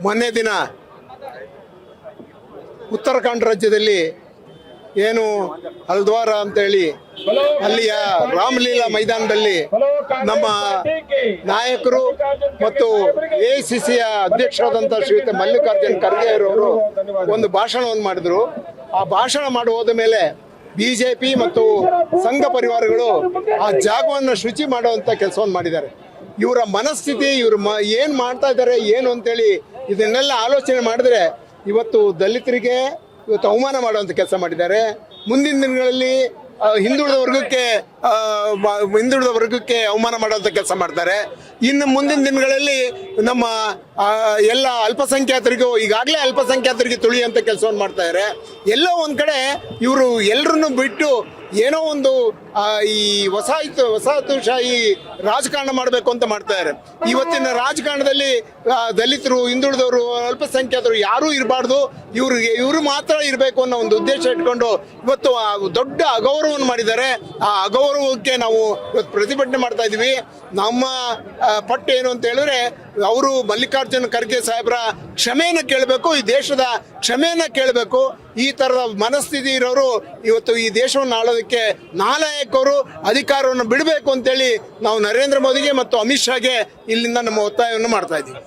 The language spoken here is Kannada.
ಮೊನ್ನೆ ದಿನ ಉತ್ತರಾಖಂಡ್ ರಾಜ್ಯದಲ್ಲಿ ಏನು ಹಲ್ದ್ವಾರ ಅಂತೇಳಿ ಅಲ್ಲಿಯ ರಾಮಲೀಲಾ ಮೈದಾನದಲ್ಲಿ ನಮ್ಮ ನಾಯಕರು ಮತ್ತು ಎಐಸಿಸಿಯ ಅಧ್ಯಕ್ಷರಾದಂಥ ಶ್ರೀಯುತ ಮಲ್ಲಿಕಾರ್ಜುನ್ ಖರ್ಗೆ ಅವರು ಒಂದು ಭಾಷಣವನ್ನು ಮಾಡಿದ್ರು. ಆ ಭಾಷಣ ಮಾಡಿ ಹೋದ ಮೇಲೆ ಬಿಜೆಪಿ ಮತ್ತು ಸಂಘ ಪರಿವಾರಗಳು ಆ ಜಾಗವನ್ನು ಶುಚಿ ಮಾಡುವಂಥ ಕೆಲಸವನ್ನು ಮಾಡಿದ್ದಾರೆ. ಇವರ ಮನಸ್ಥಿತಿ, ಇವರು ಏನು ಮಾಡ್ತಾ ಇದ್ದಾರೆ ಏನು ಅಂತೇಳಿ ಇದನ್ನೆಲ್ಲ ಆಲೋಚನೆ ಮಾಡಿದ್ರೆ ಇವತ್ತು ದಲಿತರಿಗೆ ಇವತ್ತು ಅವಮಾನ ಮಾಡುವಂಥ ಕೆಲಸ ಮಾಡಿದ್ದಾರೆ. ಮುಂದಿನ ದಿನಗಳಲ್ಲಿ ಹಿಂದುಳಿದ ವರ್ಗಕ್ಕೆ ಅವಮಾನ ಮಾಡುವಂಥ ಕೆಲಸ ಮಾಡ್ತಾರೆ. ಇನ್ನು ಮುಂದಿನ ದಿನಗಳಲ್ಲಿ ನಮ್ಮ ಎಲ್ಲ ಅಲ್ಪಸಂಖ್ಯಾತರಿಗೂ ಈಗಾಗಲೇ ಅಲ್ಪಸಂಖ್ಯಾತರಿಗೆ ತುಳಿಯುವಂಥ ಕೆಲಸವನ್ನು ಮಾಡ್ತಾ ಇದ್ದಾರೆ. ಎಲ್ಲೋ ಒಂದು ಕಡೆ ಇವರು ಎಲ್ಲರನ್ನು ಬಿಟ್ಟು ಏನೋ ಒಂದು ಈ ವಸಾಹತುಶಾಹಿ ರಾಜಕಾರಣ ಮಾಡಬೇಕು ಅಂತ ಮಾಡ್ತಾ ಇದ್ದಾರೆ. ಇವತ್ತಿನ ರಾಜಕಾರಣದಲ್ಲಿ ದಲಿತರು, ಹಿಂದುಳಿದವರು, ಅಲ್ಪಸಂಖ್ಯಾತರು ಯಾರೂ ಇರಬಾರ್ದು, ಇವರು ಮಾತ್ರ ಇರಬೇಕು ಅನ್ನೋ ಒಂದು ಉದ್ದೇಶ ಇಟ್ಕೊಂಡು ಇವತ್ತು ದೊಡ್ಡ ಅಗೌರವವನ್ನು ಮಾಡಿದ್ದಾರೆ. ಆ ಅಗೌರವಕ್ಕೆ ನಾವು ಇವತ್ತು ಪ್ರತಿಭಟನೆ ಮಾಡ್ತಾ ಇದ್ದೀವಿ. ನಮ್ಮ ಪಟ್ಟು ಏನು ಅಂತ ಹೇಳಿದ್ರೆ ಅವರು ಮಲ್ಲಿಕಾರ್ಜುನ್ ಖರ್ಗೆ ಸಾಹೇಬ್ರ ಕ್ಷಮೆಯನ್ನು ಕೇಳಬೇಕು, ಈ ದೇಶದ ಕ್ಷಮೆಯನ್ನು ಕೇಳಬೇಕು. ಈ ಥರದ ಮನಸ್ಥಿತಿ ಇರೋರು ಇವತ್ತು ಈ ದೇಶವನ್ನು ಆಳೋದಕ್ಕೆ ನಾಲಾಯಕರು ಅಧಿಕಾರವನ್ನು ಬಿಡಬೇಕು ಅಂತೇಳಿ ನಾವು ನರೇಂದ್ರ ಮೋದಿಗೆ ಮತ್ತು ಅಮಿತ್ ಶಾಗೆ ಇಲ್ಲಿಂದ ನಮ್ಮ ಒತ್ತಾಯವನ್ನು ಮಾಡ್ತಾ ಇದ್ದೀವಿ.